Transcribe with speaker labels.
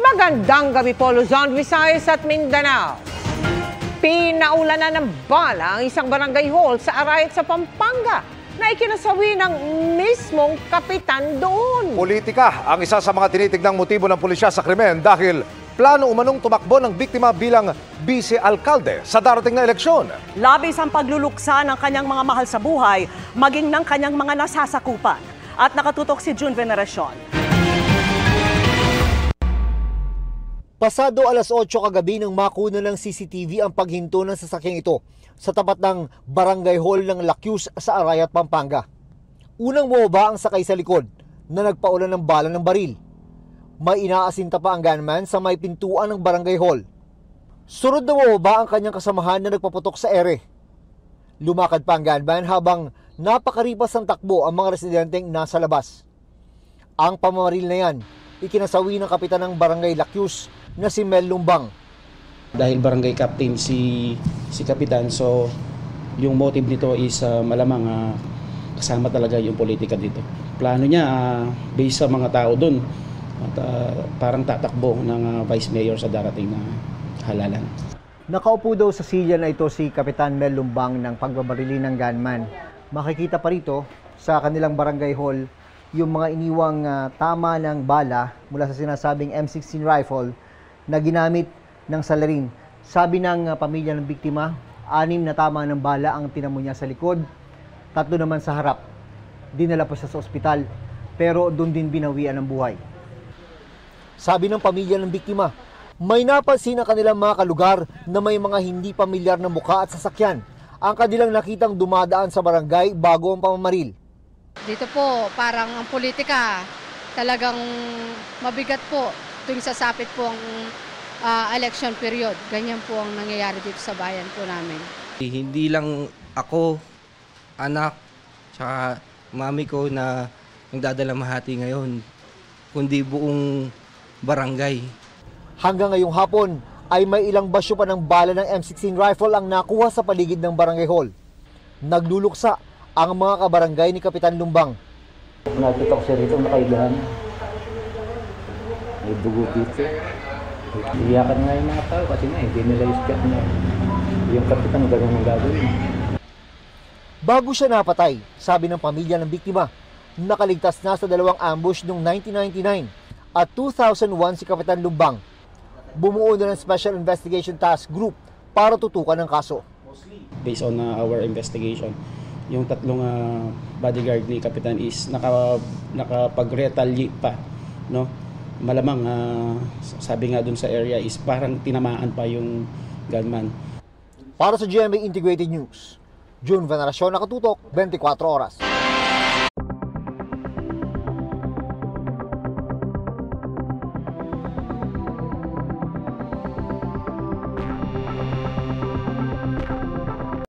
Speaker 1: Magandang gabi po, Luzon, Visayas at Mindanao. Pinaulanan ng bala ang isang barangay hall sa Arayat sa Pampanga na ikinasawi ng mismong kapitan doon.
Speaker 2: Politika ang isa sa mga tinitignang motibo ng pulisya sa krimen dahil plano umanong tumakbo ng biktima bilang vice-alkalde sa darating na eleksyon.
Speaker 3: Labis ang pagluluksa ng kanyang mga mahal sa buhay, maging ng kanyang mga nasasakupan. At nakatutok si June Veneracion.
Speaker 4: Pasado alas 8 kagabi nang makuna ng CCTV ang paghinto ng sasakyang ito sa tapat ng barangay hall ng Lakyus sa Arayat, Pampanga. Unang bumaba ang sakay sa likod na nagpaulan ng bala ng baril. May inaasinta pa ang gunman sa may pintuan ng barangay hall. Sunod na bumaba ang kanyang kasamahan na nagpaputok sa ere. Lumakad pa ang gunman habang napakaripas ng takbo ang mga residenteng nasa labas. Ang pamamaril na yan, ikinasawi ng kapitan ng barangay Lakyus na si Mel Lumbang.
Speaker 5: Dahil barangay captain si kapitan, so yung motive nito is malamang kasama talaga yung politika dito. Plano niya based sa mga tao doon at parang tatakbo ng vice mayor sa darating na halalan.
Speaker 4: Nakaupo daw sa silya na ito si Kapitan Mel Lumbang ng pagbabarili ng gunman. Makikita pa rito sa kanilang barangay hall yung mga iniwang tama ng bala mula sa sinasabing M16 rifle na ginamit ng salarin. Sabi ng pamilya ng biktima, 6 na tama ng bala ang tinamo niya sa likod, 3 naman sa harap. Dinala pa siya sa ospital, pero doon din binawian ng buhay. Sabi ng pamilya ng biktima, may napansin ang kanilang mga kalugar na may mga hindi pamilyar na mukha at sasakyan ang kanilang nakitang dumadaan sa barangay bago ang pamamaril.
Speaker 6: Dito po, parang ang politika talagang mabigat po tuwing sasapit po ang election period. Ganyan po ang nangyayari dito sa bayan po namin.
Speaker 7: Hindi lang ako, anak, tsaka mami ko na nagdadalamhati ngayon, kundi buong barangay.
Speaker 4: Hanggang ngayong hapon ay may ilang basyo pa ng bala ng M16 rifle ang nakuha sa paligid ng barangay hall. Nagluluksa ang mga kabarangay ni Kapitan Lumbang.
Speaker 8: Nagtutok siya rito, nakailahan. May dugo dito. Iyakan nga yung mga tao kasi hindi nila iskat na yung kapitan gano'n ang gagawin.
Speaker 4: Bago siya napatay, sabi ng pamilya ng biktima, nakaligtas na sa 2 ambush noong 1999 at 2001 si Kapitan Lumbang. Bumuo na ng Special Investigation Task Group para tutukan ang kaso.
Speaker 5: Based on our investigation, yung 3 bodyguard ni kapitan is nakapag-retaliate pa, no? Malamang sabi nga dun sa area is parang tinamaan pa yung gunman.
Speaker 4: Para sa GMA Integrated News, June Veneracion, nakatutok, 24 oras.